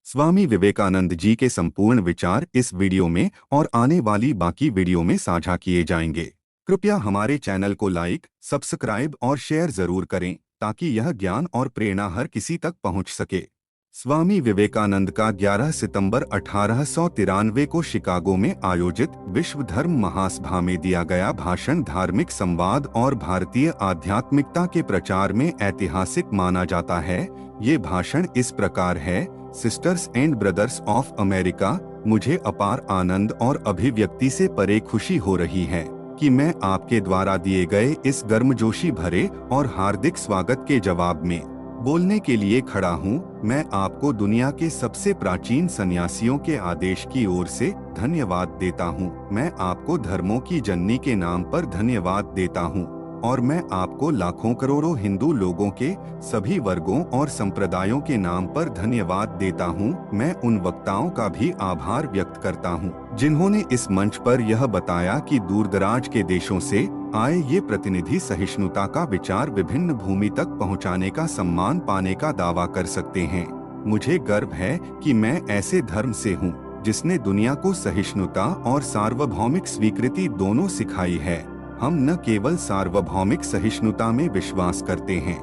स्वामी विवेकानंद जी के संपूर्ण विचार इस वीडियो में और आने वाली बाकी वीडियो में साझा किए जाएंगे। कृपया हमारे चैनल को लाइक, सब्सक्राइब और शेयर जरूर करें ताकि यह ज्ञान और प्रेरणा हर किसी तक पहुंच सके। स्वामी विवेकानंद का 11 सितंबर 1893 को शिकागो में आयोजित विश्व धर्म महासभा में दिया गया भाषण धार्मिक संवाद और भारतीय आध्यात्मिकता के प्रचार में ऐतिहासिक माना जाता है। ये भाषण इस प्रकार है: sisters and brothers of America, मुझे अपार आनंद और अभिव्यक्ति से परे खुशी हो रही है कि मैं आपके द्वारा दिए गए इस गर्मजोशी भरे और हार्दिक स्वागत के जवाब में बोलने के लिए खड़ा हूँ। मैं आपको दुनिया के सबसे प्राचीन सन्यासियों के आदेश की ओर से धन्यवाद देता हूँ। मैं आपको धर्मों की जननी के नाम पर धन्यवाद देता हूँ और मैं आपको लाखों करोड़ों हिंदू लोगों के सभी वर्गों और संप्रदायों के नाम पर धन्यवाद देता हूँ। मैं उन वक्ताओं का भी आभार व्यक्त करता हूँ जिन्होंने इस मंच पर यह बताया कि दूरदराज के देशों से आए ये प्रतिनिधि सहिष्णुता का विचार विभिन्न भूमि तक पहुँचाने का सम्मान पाने का दावा कर सकते हैं। मुझे गर्व है कि मैं ऐसे धर्म से हूँ जिसने दुनिया को सहिष्णुता और सार्वभौमिक स्वीकृति दोनों सिखाई है। हम न केवल सार्वभौमिक सहिष्णुता में विश्वास करते हैं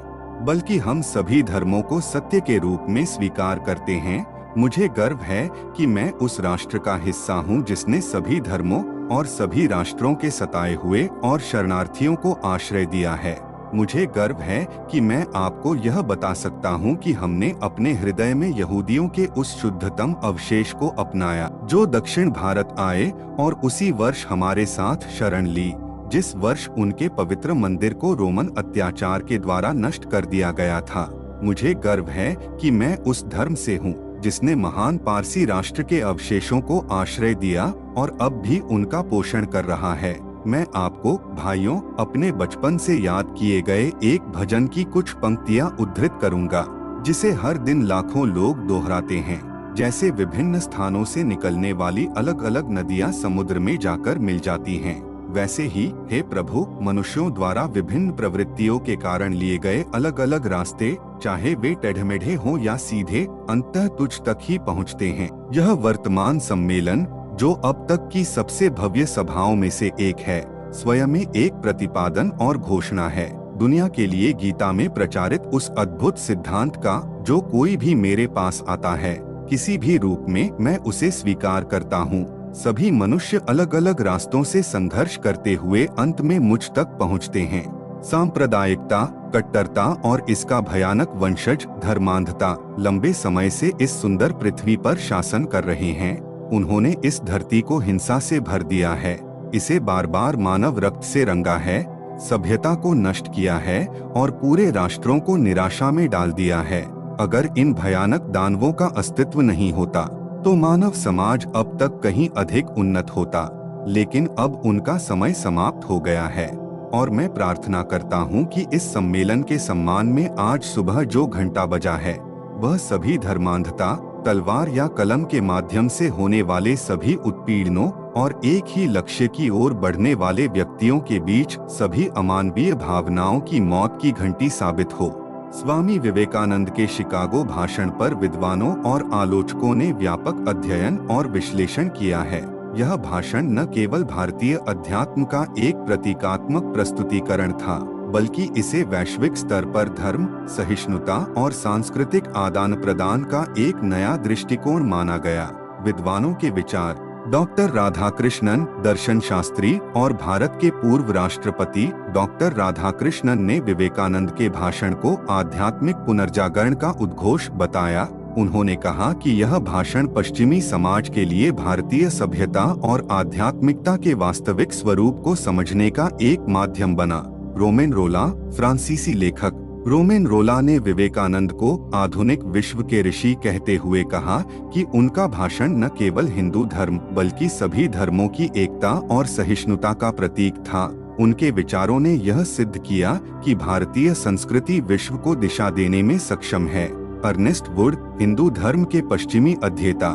बल्कि हम सभी धर्मों को सत्य के रूप में स्वीकार करते हैं। मुझे गर्व है कि मैं उस राष्ट्र का हिस्सा हूं जिसने सभी धर्मों और सभी राष्ट्रों के सताए हुए और शरणार्थियों को आश्रय दिया है। मुझे गर्व है कि मैं आपको यह बता सकता हूं कि हमने अपने हृदय में यहूदियों के उस शुद्धतम अवशेष को अपनाया जो दक्षिण भारत आए और उसी वर्ष हमारे साथ शरण ली जिस वर्ष उनके पवित्र मंदिर को रोमन अत्याचार के द्वारा नष्ट कर दिया गया था। मुझे गर्व है कि मैं उस धर्म से हूँ जिसने महान पारसी राष्ट्र के अवशेषों को आश्रय दिया और अब भी उनका पोषण कर रहा है। मैं आपको भाइयों अपने बचपन से याद किए गए एक भजन की कुछ पंक्तियां उद्धृत करूंगा जिसे हर दिन लाखों लोग दोहराते हैं। जैसे विभिन्न स्थानों से निकलने वाली अलग अलग नदियां समुद्र में जाकर मिल जाती हैं, वैसे ही हे प्रभु, मनुष्यों द्वारा विभिन्न प्रवृत्तियों के कारण लिए गए अलग अलग रास्ते, चाहे वे टेढ़मेढ़े हों या सीधे, अंततः तुझ तक ही पहुँचते हैं। यह वर्तमान सम्मेलन, जो अब तक की सबसे भव्य सभाओं में से एक है, स्वयं में एक प्रतिपादन और घोषणा है दुनिया के लिए गीता में प्रचारित उस अद्भुत सिद्धांत का, जो कोई भी मेरे पास आता है किसी भी रूप में, मैं उसे स्वीकार करता हूँ। सभी मनुष्य अलग अलग रास्तों से संघर्ष करते हुए अंत में मुझ तक पहुँचते हैं। सांप्रदायिकता, कट्टरता और इसका भयानक वंशज धर्मांधता लंबे समय से इस सुंदर पृथ्वी पर शासन कर रहे हैं। उन्होंने इस धरती को हिंसा से भर दिया है, इसे बार बार मानव रक्त से रंगा है, सभ्यता को नष्ट किया है और पूरे राष्ट्रों को निराशा में डाल दिया है। अगर इन भयानक दानवों का अस्तित्व नहीं होता तो मानव समाज अब तक कहीं अधिक उन्नत होता, लेकिन अब उनका समय समाप्त हो गया है। और मैं प्रार्थना करता हूं कि इस सम्मेलन के सम्मान में आज सुबह जो घंटा बजा है, वह सभी धर्मांधता, तलवार या कलम के माध्यम से होने वाले सभी उत्पीड़नों और एक ही लक्ष्य की ओर बढ़ने वाले व्यक्तियों के बीच सभी अमानवीय भावनाओं की मौत की घंटी साबित हो। स्वामी विवेकानंद के शिकागो भाषण पर विद्वानों और आलोचकों ने व्यापक अध्ययन और विश्लेषण किया है। यह भाषण न केवल भारतीय अध्यात्म का एक प्रतीकात्मक प्रस्तुतिकरण था, बल्कि इसे वैश्विक स्तर पर धर्म, सहिष्णुता और सांस्कृतिक आदान प्रदान का एक नया दृष्टिकोण माना गया। विद्वानों के विचार: डॉक्टर राधाकृष्णन, दर्शन शास्त्री और भारत के पूर्व राष्ट्रपति डॉक्टर राधाकृष्णन ने विवेकानंद के भाषण को आध्यात्मिक पुनर्जागरण का उद्घोष बताया। उन्होंने कहा कि यह भाषण पश्चिमी समाज के लिए भारतीय सभ्यता और आध्यात्मिकता के वास्तविक स्वरूप को समझने का एक माध्यम बना। रोमेन रोला, फ्रांसीसी लेखक रोमेन रोला ने विवेकानंद को आधुनिक विश्व के ऋषि कहते हुए कहा कि उनका भाषण न केवल हिंदू धर्म बल्कि सभी धर्मों की एकता और सहिष्णुता का प्रतीक था। उनके विचारों ने यह सिद्ध किया कि भारतीय संस्कृति विश्व को दिशा देने में सक्षम है। अर्नेस्ट वुड, हिंदू धर्म के पश्चिमी अध्येता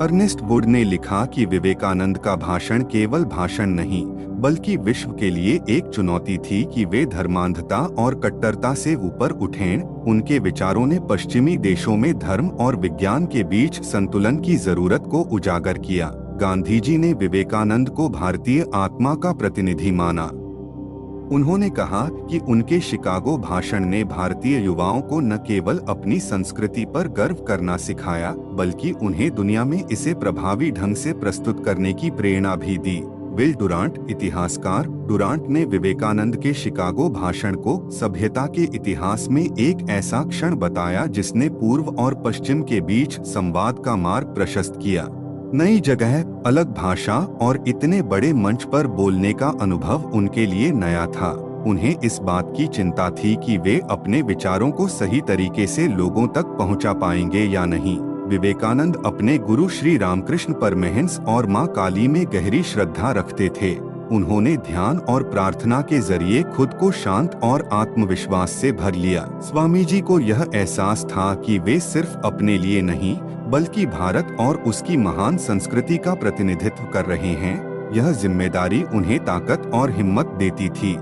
अर्नेस्ट वुड ने लिखा कि विवेकानंद का भाषण केवल भाषण नहीं बल्कि विश्व के लिए एक चुनौती थी कि वे धर्मांधता और कट्टरता से ऊपर उठें। उनके विचारों ने पश्चिमी देशों में धर्म और विज्ञान के बीच संतुलन की जरूरत को उजागर किया। गांधी जी ने विवेकानंद को भारतीय आत्मा का प्रतिनिधि माना। उन्होंने कहा कि उनके शिकागो भाषण ने भारतीय युवाओं को न केवल अपनी संस्कृति पर गर्व करना सिखाया, बल्कि उन्हें दुनिया में इसे प्रभावी ढंग से प्रस्तुत करने की प्रेरणा भी दी। विल डुरांट, इतिहासकार डुरांट ने विवेकानंद के शिकागो भाषण को सभ्यता के इतिहास में एक ऐसा क्षण बताया जिसने पूर्व और पश्चिम के बीच संवाद का मार्ग प्रशस्त किया। नई जगह, अलग भाषा और इतने बड़े मंच पर बोलने का अनुभव उनके लिए नया था। उन्हें इस बात की चिंता थी कि वे अपने विचारों को सही तरीके से लोगों तक पहुंचा पाएंगे या नहीं। विवेकानंद अपने गुरु श्री रामकृष्ण परमहंस और मां काली में गहरी श्रद्धा रखते थे। उन्होंने ध्यान और प्रार्थना के जरिए खुद को शांत और आत्मविश्वास से भर लिया। स्वामी जी को यह एहसास था कि वे सिर्फ अपने लिए नहीं, बल्कि भारत और उसकी महान संस्कृति का प्रतिनिधित्व कर रहे हैं। यह जिम्मेदारी उन्हें ताकत और हिम्मत देती थी।